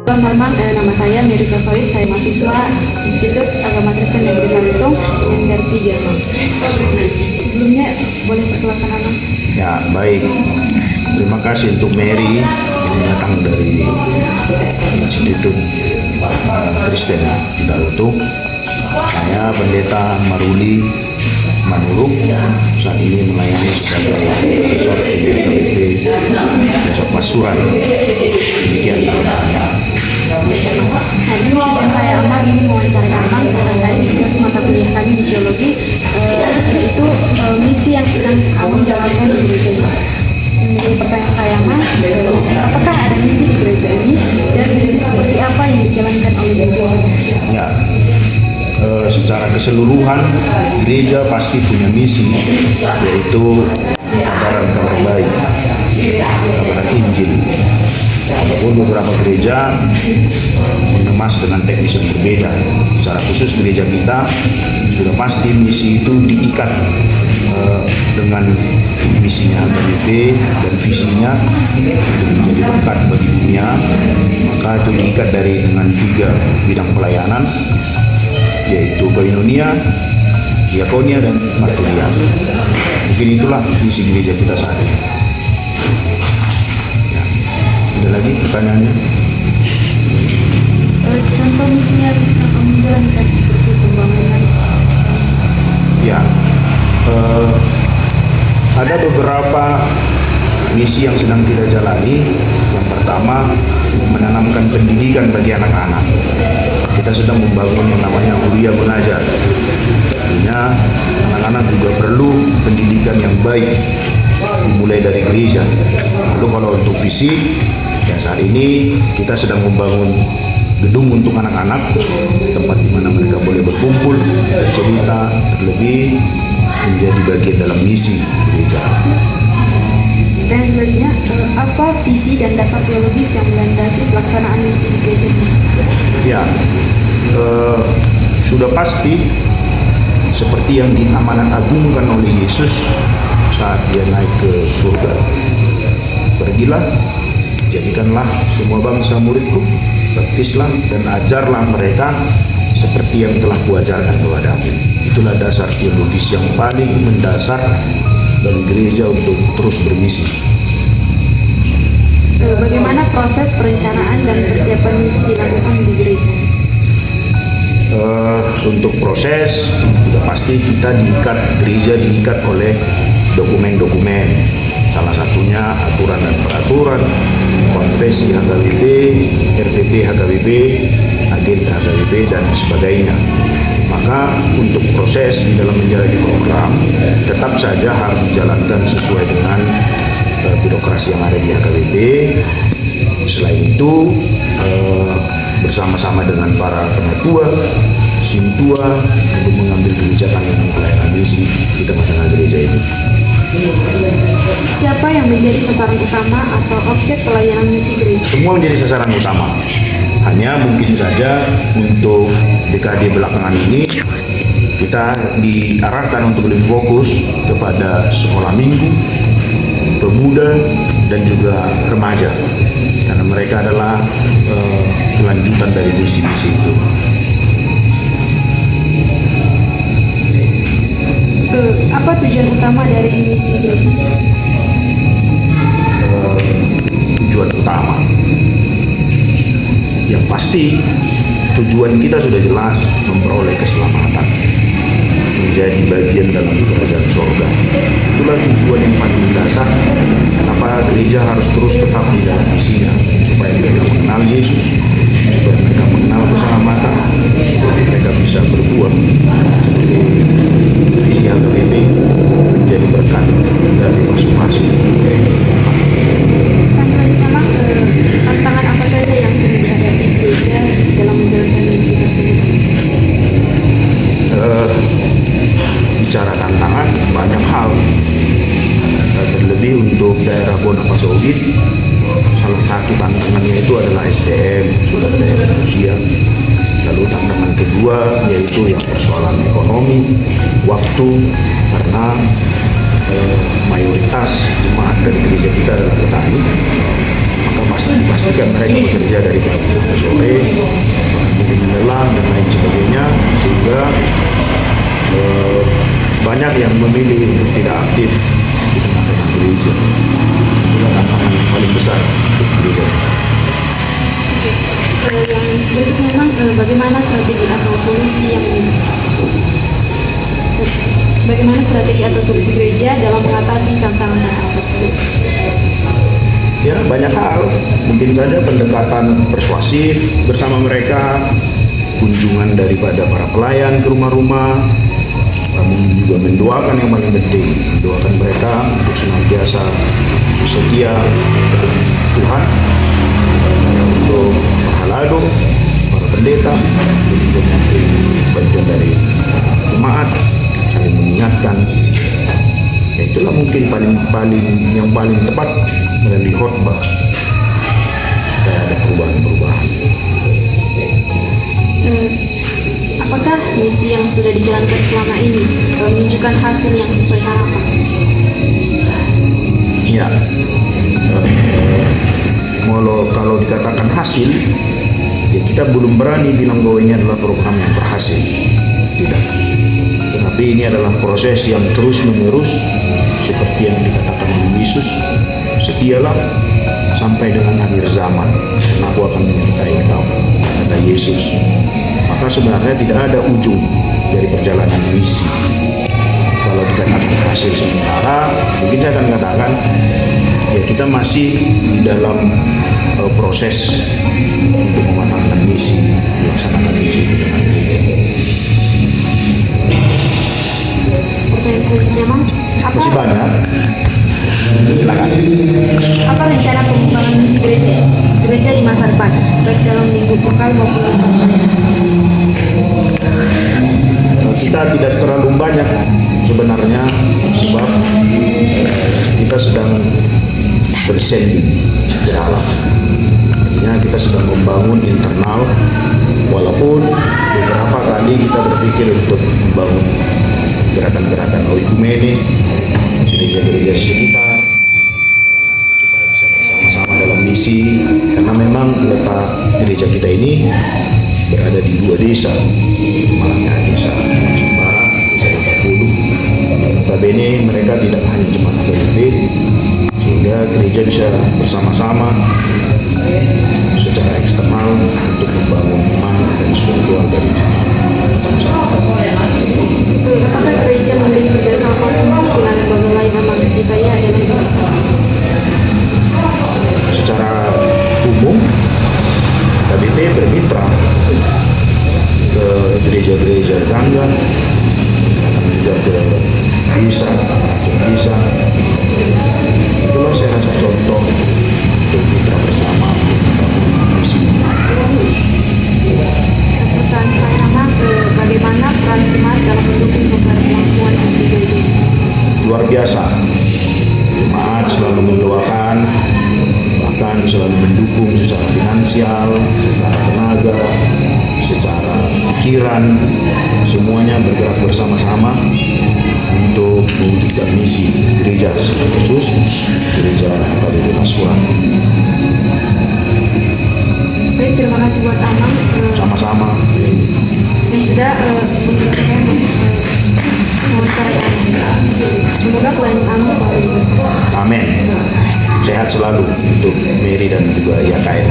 Teman-teman, nama saya Mary Kasoid, saya mahasiswa Institut Agama Kristen dan Bintang SR3. Sebelumnya boleh perkenalkan nama? Ya, baik. Terima kasih untuk Mary yang datang dari Institut Kristen Bintang. Saya Pendeta Maruli Manuruk, saat ini melayani sebagai Profesor PKBP Besok Pasuran. Demikian. Hari ini dan saya Amar ini mewawancarai Amar terkait dengan mata kuliah kami misiologi, yaitu misi yang sedang kami jalankan di gereja ini. Menjadi pertanyaan saya Amar, apakah ada misi di gereja ini dan misi seperti apa yang dijalankan oleh gereja ini? Ya, secara keseluruhan gereja pasti punya misi, yaitu kabaran kabar baik, kabaran Injil. Walaupun beberapa gereja mengemas dengan teknis yang berbeda. Secara khusus gereja kita sudah pasti misi itu diikat dengan misinya HKBP dan visinya untuk menjadi berkat bagi dunia. Maka itu diikat dengan 3 bidang pelayanan, yaitu koinonia, diakonia, dan marturia. Mungkin itulah misi gereja kita saat ini. Ya. Ada lagi pertanyaannya? Contoh misinya bisa kamu jalankan seperti pembangunan? Ya, ada beberapa misi yang sedang kita jalani. Yang pertama, menanamkan pendidikan bagi anak-anak. Kita sedang membangun yang namanya kuliah mengajar. Artinya anak-anak juga perlu pendidikan yang baik, dimulai dari gereja. Lalu kalau untuk fisik, ya saat ini kita sedang membangun gedung untuk anak-anak, tempat di mana mereka boleh berkumpul, bercerita, terlebih menjadi bagian dalam misi gereja. Dan selanjutnya, apa visi dan dasar teologis yang melandasi pelaksanaan misi di gereja ini? Ya, sudah pasti seperti yang diamanat agungkan oleh Yesus saat dia naik ke surga. Pergilah, jadikanlah semua bangsa muridku, baptislah dan ajarlah mereka seperti yang telah kuajarkan kepadamu. Itulah dasar teologis yang paling mendasar bagi gereja untuk terus bermisi. Bagaimana proses perencanaan dan persiapan misi dilakukan di gereja? Untuk proses, sudah pasti kita gereja diikat oleh dokumen-dokumen. Salah satunya aturan dan peraturan, konfesi HKBP, RTP HKBP, agenda HKBP, dan sebagainya. Maka untuk proses di dalam menjalani program tetap saja harus dijalankan sesuai dengan birokrasi yang ada di HKBP. Selain itu, bersama-sama dengan para penatua, sintua untuk mengambil kebijakan yang pelayanan misi di tengah-tengah gereja itu. Siapa yang menjadi sasaran utama atau objek pelayanan misi gereja? Semua menjadi sasaran utama. Hanya mungkin saja untuk dekade belakangan ini kita diarahkan untuk lebih fokus kepada sekolah minggu, pemuda, dan juga remaja, karena mereka adalah kelanjutan dari misi-misi itu. Apa tujuan utama dari misi gereja? Tujuan utama yang pasti, tujuan kita sudah jelas, memperoleh keselamatan, menjadi bagian dalam kerajaan surga. Itulah tujuan yang paling mendasar kenapa gereja harus terus tetap di dalam misinya, supaya mereka mengenal Yesus, supaya mereka mengenal keselamatan, supaya mereka bisa berbuat seperti visi HKBP, menjadi berkat dari masing-masing. Memang tantangan apa saja yang sering dihadapi gereja dalam menjalankan misi tersebut? Bicara tantangan, banyak hal. Terlebih untuk daerah Bonapasogit, salah satu tantangannya itu adalah SDM, sumber daya manusia. Lalu tantangan kedua yaitu yang persoalan ekonomi, waktu, karena mayoritas jemaat dari gereja kita adalah petani. pastikan mereka bekerja dari pagi sampai sore, mungkin lelang dan lain sebagainya, sehingga banyak yang memilih untuk tidak aktif di tengah-tengah gereja. Itulah tantangan yang paling besar untuk gereja. Yang berikutnya memang bagaimana strategi atau solusi gereja dalam mengatasi tantangan tersebut? Ya, banyak hal. Mungkin saja pendekatan persuasif bersama mereka, kunjungan daripada para pelayan ke rumah-rumah, kami juga mendoakan yang paling penting, mendoakan mereka untuk senantiasa setia kepada Tuhan, untuk halado, para pendeta, dan juga mungkin bagian dari jemaat saling mengingatkan. Ya, itulah mungkin yang paling tepat melalui khotbah supaya ada perubahan-perubahan. Apakah misi yang sudah dijalankan selama ini menunjukkan hasil yang sesuai harapan? Ya, kalau dikatakan hasil, ya kita belum berani bilang bahwa ini adalah program yang berhasil. Tidak. Tetapi ini adalah proses yang terus-menerus, seperti yang dikatakan oleh Yesus, setialah sampai dengan akhir zaman, dan aku akan menyertai engkau, kata Yesus. Maka sebenarnya tidak ada ujung dari perjalanan misi. Kalau dikatakan hasil sementara, mungkin saya akan katakan, ya kita masih di dalam proses untuk mematangkan misi, melaksanakan misi itu dengan Pertanyaan selanjutnya, Mang. masih banyak. Silakan. Apa rencana pengembangan misi gereja di masa depan, baik dalam minggu vokal maupun lepas layanan? Kita tidak terlalu banyak sebenarnya, sebab kita sedang bersending di dalam. Artinya kita sedang membangun internal, walaupun beberapa kali kita berpikir untuk membangun gerakan-gerakan oikumene, gereja-gereja sekitar, supaya bisa bersama-sama dalam misi, karena memang letak gereja kita ini berada di 2 desa, malahnya desa Cimbara, desa Letakulu. Notabene mereka tidak hanya cuma PLB, sehingga gereja bisa bersama-sama secara eksternal untuk membangun iman dan spiritual dari Apakah gereja memiliki kerjasama misi dengan lembaga lain yang dipercaya dalam secara umum? KBP bermitra ke gereja-gereja tetangga, juga ke desa. Itulah saya rasa contoh untuk mitra bersama misi. Pertanyaan pertama, bagaimana peran jemaat dalam mendukung keberlangsungan misi gereja? Luar biasa. Jemaat selalu mendoakan, bahkan selalu mendukung secara finansial, secara tenaga, secara pikiran, semuanya bergerak bersama-sama untuk mewujudkan misi gereja khusus gereja KBP Pasuruan. Baik, terima kasih buat Amang Sama-sama. yang sudah mewawancarai Amang. Semoga pelayanan Amang selalu diberkati. Amin. Sehat selalu untuk Mary dan juga Yakael.